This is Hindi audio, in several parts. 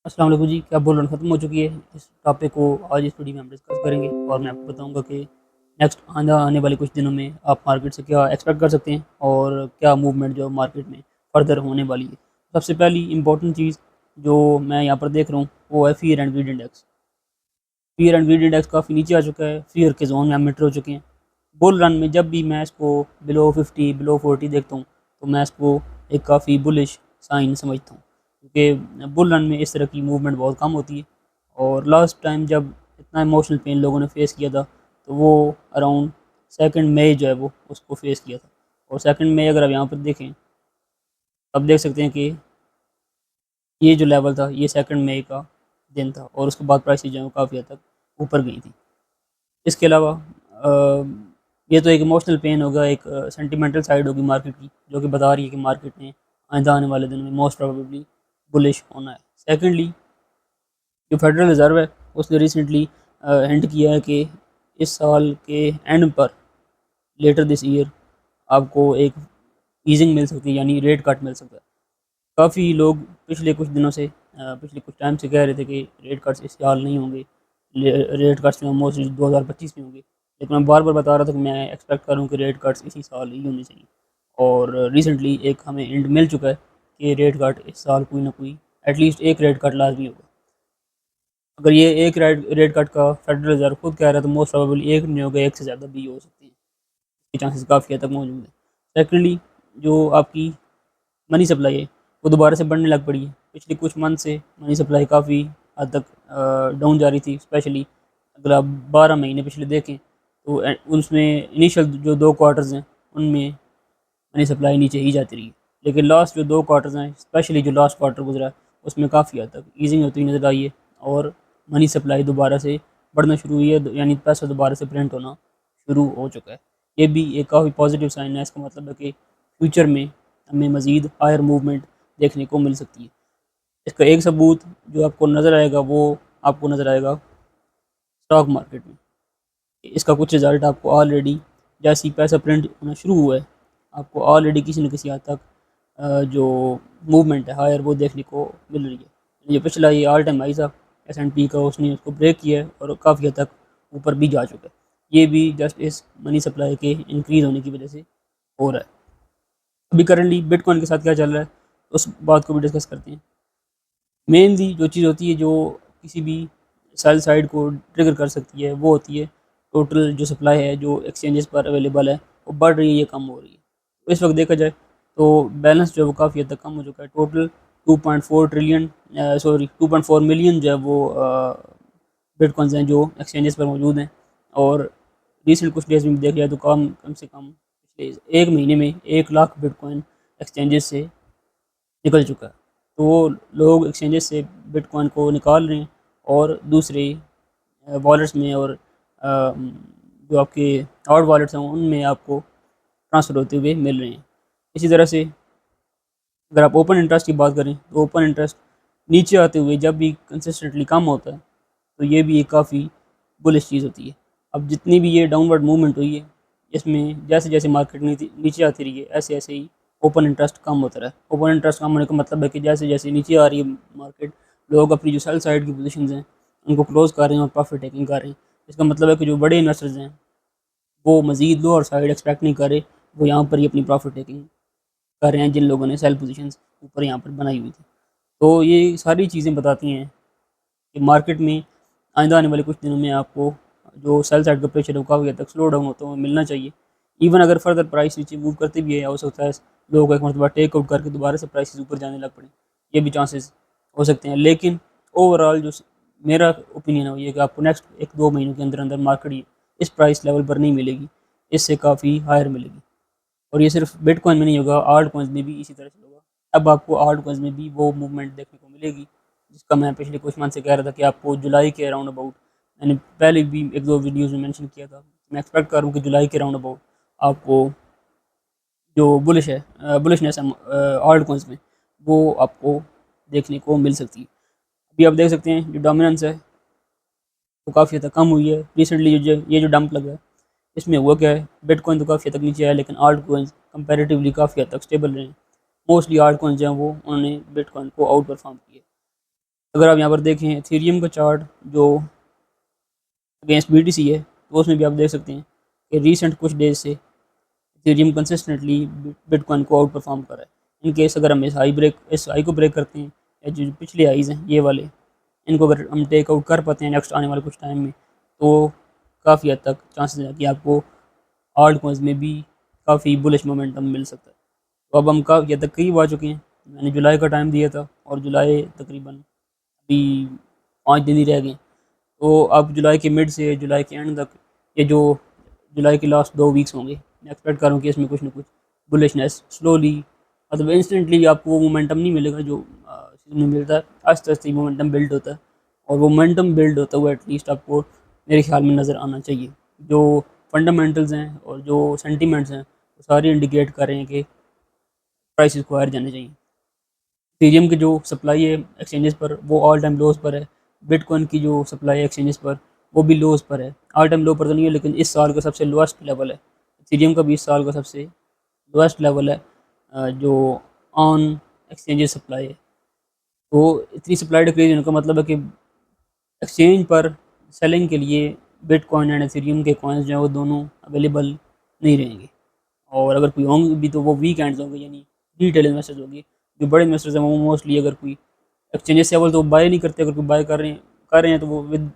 अस्सलाम वालेकुम जी, क्या बुल रन ख़त्म हो चुकी है। इस टॉपिक को आज इस वीडियो में हम डिस्कस करेंगे और मैं आपको बताऊंगा कि नेक्स्ट आने वाले कुछ दिनों में आप मार्केट से क्या एक्सपेक्ट कर सकते हैं और क्या मूवमेंट जो मार्केट में फ़र्दर होने वाली है। सबसे पहली इंपॉर्टेंट चीज़ जो मैं यहाँ पर देख रहा हूँ वो है fear and greed index. Fear and greed index काफ़ी नीचे आ चुका है, फ़ियर के जोन में हम एंटर हो चुके हैं। बुल रन में जब भी मैं इसको बिलो 50 बिलो 40 देखता हूँ तो मैं इसको एक काफ़ी बुलिश साइन समझता हूँ, क्योंकि बुल रन में इस तरह की मूवमेंट बहुत कम होती है। और लास्ट टाइम जब इतना इमोशनल पेन लोगों ने फेस किया था तो वो अराउंड 2 मई जो है वो उसको फेस किया था। और 2 मई अगर आप यहाँ पर देखें, अब देख सकते हैं कि ये जो लेवल था ये 2 मई का दिन था और उसके बाद प्राइस जो है काफ़ी हद तक ऊपर गई थी। इसके अलावा ये तो एक इमोशनल पेन होगा, एक सेंटिमेंटल साइड होगी मार्केट की, जो कि बता रही है कि मार्केट ने आइंदा आने वाले दिनों में मोस्ट प्रोबेबली बुलिश होना है। सेकेंडली, जो फेडरल रिज़र्व है उसने रिसेंटली हिंट किया है कि इस साल के एंड पर, लेटर दिस ईयर, आपको एक ईजिंग मिल सकती है, यानी रेट कट मिल सकता है। काफ़ी लोग पिछले कुछ दिनों से पिछले कुछ टाइम से कह रहे थे कि रेट कट्स इस साल नहीं होंगे, रेट कट्स जो मोस्टली 2025 में होंगे। लेकिन मैं बार बार बता रहा था कि मैं एक्सपेक्ट करूँ कि रेट कट्स इसी साल ही होने चाहिए। और रिसेंटली एक हमें हिंट मिल चुका है कि रेट कट इस साल कोई ना कोई, एटलीस्ट एक रेट कट लाजमी होगा। अगर ये एक रेट कट का फेडरल रिजर्व खुद कह रहा है तो मोस्ट प्रोबेबली एक नहीं होगा, एक से ज़्यादा भी हो सकती है। ये चांसेस काफ़ी हद तक मौजूद है। सेकेंडली, जो आपकी मनी सप्लाई है वो दोबारा से बढ़ने लग पड़ी है। पिछले कुछ मंथ से मनी सप्लाई काफ़ी हद तक डाउन जा रही थी। स्पेशली अगर आप 12 महीने पिछले देखें तो उसमें इनिशियल जो 2 क्वार्टर्स हैं उनमें मनी सप्लाई नीचे ही जाती रही। लेकिन लास्ट जो 2 क्वार्टर्स हैं, स्पेशली जो लास्ट क्वार्टर गुजरा है, उसमें काफ़ी हद तक ईजिंग होती हुई नज़र आई है और मनी सप्लाई दोबारा से बढ़ना शुरू हुई है, यानी पैसा दोबारा से प्रिंट होना शुरू हो चुका है। ये भी एक काफ़ी पॉजिटिव साइन है। इसका मतलब है कि फ्यूचर में हमें मज़ीद हायर मूवमेंट देखने को मिल सकती है। इसका एक सबूत जो आपको नज़र आएगा वो आपको नज़र आएगा स्टॉक मार्केट में। इसका कुछ रिज़ल्ट आपको ऑलरेडी, जैसे ही पैसा प्रिंट होना शुरू हुआ है, आपको ऑलरेडी किसी न किसी हद तक जो मूवमेंट है हायर वो देखने को मिल रही है। ये पिछला ये ऑल टाइम हाई था S&P का, उसने उसको ब्रेक किया है और काफ़ी हद तक ऊपर भी जा चुका है। ये भी जस्ट इस मनी सप्लाई के इंक्रीज़ होने की वजह से हो रहा है। अभी करंटली बिटकॉइन के साथ क्या चल रहा है उस बात को भी डिस्कस करते हैं। मेनली जो चीज़ होती है जो किसी भी सेल साइड को ट्रिगर कर सकती है वो होती है टोटल जो सप्लाई है जो एक्सचेंजेस पर अवेलेबल है वो बढ़ रही है या कम हो रही है। तो इस वक्त देखा जाए तो बैलेंस जो है वो काफ़ी हद तक कम हो चुका है। टोटल 2.4 ट्रिलियन, सॉरी 2.4 मिलियन जो है वो बिटकॉइंस हैं जो एक्सचेंजेस पर मौजूद हैं। और रिसेंट कुछ डेज में देखा जाए तो कम कम से कम पिछले एक महीने में 1 लाख बिटकॉइन एक्सचेंजेस से निकल चुका है। तो वो लोग एक्सचेंजेस से बिटकॉइन को निकाल रहे हैं और दूसरे वॉलेट्स में और जो आपके और वॉलेट्स हैं उनमें आपको ट्रांसफ़र होते हुए मिल रहे हैं। इसी तरह से अगर आप ओपन इंटरेस्ट की बात करें तो ओपन इंटरेस्ट नीचे आते हुए जब भी कंसिस्टेंटली कम होता है तो ये भी एक काफ़ी बुलिश चीज़ होती है। अब जितनी भी ये डाउनवर्ड मूवमेंट हुई है, इसमें जैसे जैसे मार्केट नीचे आती रही है ऐसे ऐसे ही ओपन इंटरेस्ट कम होता रहा है। ओपन इंटरेस्ट कम होने का मतलब है कि जैसे जैसे नीचे आ रही है मार्केट, लोग अपनी जो सेल साइड की पोजीशंस हैं उनको क्लोज कर रहे हैं और प्रॉफिट टेकिंग कर रहे हैं। इसका मतलब है कि जो बड़े इन्वेस्टर्स हैं वो मज़ीद लोअर साइड एक्सपेक्ट नहीं कर रहे, वो यहाँ पर ही अपनी प्रॉफिट टेकिंग कर रहे हैं जिन लोगों ने सेल पोजीशंस ऊपर यहाँ पर बनाई हुई थी। तो ये सारी चीज़ें बताती हैं कि मार्केट में आइंदा आने वाले कुछ दिनों में आपको जो सेल साइड का प्रेशर है वो काफ़ी हद तक स्लो डाउन होता हुआ मिलना चाहिए। इवन अगर फर्दर प्राइस नीचे मूव करते भी है, हो सकता है लोगों को एक मरतबा टेक आउट करके दोबारा से प्राइसेस ऊपर जाने लग पड़े, ये भी चांसेस हो सकते हैं। लेकिन ओवरऑल जो मेरा ओपिनियन है वो ये कि आपको नेक्स्ट 1-2 महीनों के अंदर अंदर मार्केट इस प्राइस लेवल पर नहीं मिलेगी, इससे काफ़ी हायर मिलेगी। और ये सिर्फ बिटकॉइन में नहीं होगा, आल्ट कॉइन्स में भी इसी तरह से होगा। अब आपको आल्ट कॉइन्स में भी वो मूवमेंट देखने को मिलेगी जिसका मैं पिछले कुछ मंथ से कह रहा था कि आपको जुलाई के अराउंड अबाउट, मैंने पहले भी 1-2 वीडियोज़ में मेंशन किया था, मैं एक्सपेक्ट कर रहा हूँ कि जुलाई के अराउंड अबाउट आपको जो बुलिशनेस है आल्ट कॉइन्स में वो आपको देखने को मिल सकती है। अभी आप देख सकते हैं जो डोमिनेंस है वो काफ़ी हद तक कम हुई है। रिसेंटली जो ये जो डंप लगा है इसमें हुआ क्या है, बिटकॉइन तो काफ़ी हद तक नीचे आया लेकिन आल्ट कॉइन्स कंपैरेटिवली काफ़ी हद तक स्टेबल रहे हैं। मोस्टली आल्ट कॉइन्स जो हैं वो उन्होंने बिटकॉइन को आउट परफॉर्म किया। अगर आप यहाँ पर देखें एथेरियम का चार्ट जो अगेंस्ट BTC है, तो उसमें भी आप देख सकते हैं कि रीसेंट कुछ डेज से इथेरियम कंसिस्टेंटली बिटकॉइन को आउट परफॉर्म कर रहा है। इन केस अगर हम इस हाई को ब्रेक करते हैं, या जो पिछले हाईज हैं ये वाले, इनको अगर हम टेक आउट कर पाते हैं नेक्स्ट आने वाले कुछ टाइम में, तो काफ़ी हद तक चांसेस है कि आपको आल्ट कॉइन्स में भी काफ़ी बुलिश मोमेंटम मिल सकता है। तो अब हम काफ़ी हद तक करीब आ चुके हैं। मैंने जुलाई का टाइम दिया था और जुलाई तकरीबन अभी 5 दिन ही रह गए। तो अब जुलाई के मिड से जुलाई के एंड तक, ये जो जुलाई के लास्ट 2 वीक्स होंगे, मैं एक्सपेक्ट कर रहा हूँ कि इसमें कुछ ना कुछ बुलिशनेस स्लोली, मतलब इंस्टेंटली आपको वो मोमेंटम नहीं मिलेगा जो सीजन में मिलता है। आस्ते आस्ते मोमेंटम बिल्ड होता है, और वो मोमेंटम बिल्ड होता हुआ एटलीस्ट आपको मेरे ख्याल में नज़र आना चाहिए। जो फंडामेंटल्स हैं और जो सेंटिमेंट्स हैं, वो सारे इंडिकेट कर रहे हैं कि प्राइसेस को हायर जाने चाहिए। इथेरियम की जो सप्लाई है एक्सचेंजेस पर, वो ऑल टाइम लोज पर है। बिटकॉइन की जो सप्लाई है एक्सचेंजेस पर, वो भी लोज पर है। ऑल टाइम लो पर तो नहीं है, लेकिन इस साल का सबसे लोएस्ट लेवल है। इथेरियम का भी इस साल का सबसे लोएस्ट लेवल है जो ऑन एक्सचेंजेस सप्लाई है। तो इतनी सप्लाई डिक्रीज होने का मतलब है कि एक्सचेंज पर सेलिंग के लिए बिटकॉइन एंड इथेरियम के कॉइन्स जो हैं वो दोनों अवेलेबल नहीं रहेंगे। और अगर कोई होंगे भी तो वो वीकेंड्स होंगे, यानी रिटेल इन्वेस्टर्स होंगे। जो बड़े इन्वेस्टर्स हैं वो मोस्टली, अगर कोई एक्सचेंजेस से अव्वल तो बाय नहीं करते, अगर कोई बाय कर रहे हैं तो वो विद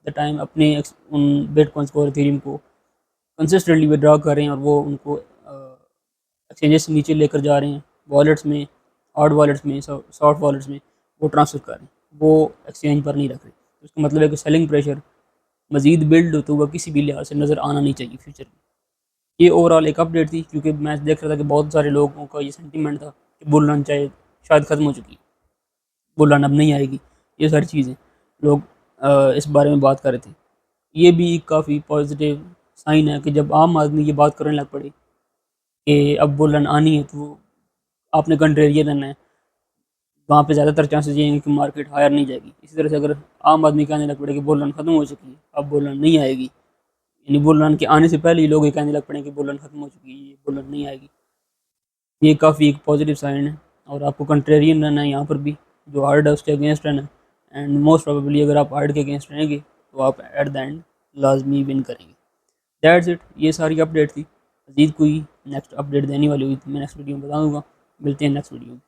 द टाइम अपने उन बिटकॉइंस को और इथेरियम को कंसिस्टेंटली विड्रॉ कर रहे हैं, और वो उनको एक्सचेंजेस से नीचे लेकर जा रहे हैं वॉलेट्स में, हार्ड वॉलेट्स में, सॉफ्ट वॉलेट्स में वो ट्रांसफ़र कर रहे हैं, वो एक्सचेंज पर नहीं रख रहे। तो इसका मतलब है कि सेलिंग प्रेशर मज़ीद बिल्ड होता हुआ किसी भी लिहाज से नज़र आना नहीं चाहिए फ्यूचर में। ये ओवरऑल एक अपडेट थी, क्योंकि मैं देख रहा था कि बहुत सारे लोगों का ये सेंटीमेंट था कि बुल रन चाहे शायद ख़त्म हो चुकी है, बुल रन अब नहीं आएगी। ये सारी चीज़ें लोग इस बारे में बात कर रहे थे। ये भी काफ़ी पॉजिटिव साइन है कि जब आम आदमी ये बात करने लग पड़े कि अब बुल रन आनी है, तो आपने कंट्रेरियन रहना है, वहाँ पे ज़्यादातर चांसेस ये हैं कि मार्केट हायर नहीं जाएगी। इसी तरह से अगर आम आदमी कहने लग पड़े कि बुल रन ख़त्म हो चुकी है, अब बुल रन नहीं आएगी, यानी बुल रन के आने से पहले ही लोग ये कहने लग पड़े कि बुल रन ख़त्म हो चुकी है, ये बुल रन नहीं आएगी, ये काफ़ी एक पॉजिटिव साइन है। और आपको कंट्रेरियन रहना है यहाँ पर भी, जो हार्ड है उसके अगेंस्ट रहना है। एंड मोस्ट प्रोबेबली अगर आप हार्ड के अगेंस्ट रहेंगे, तो आप एट द एंड लाजमी विन करेंगे। दैट्स इट, ये सारी अपडेट थी। मज़ीद कोई नेक्स्ट अपडेट देने वाली हुई तो मैं नेक्स्ट वीडियो में बता दूँगा। मिलते हैं नेक्स्ट वीडियो में।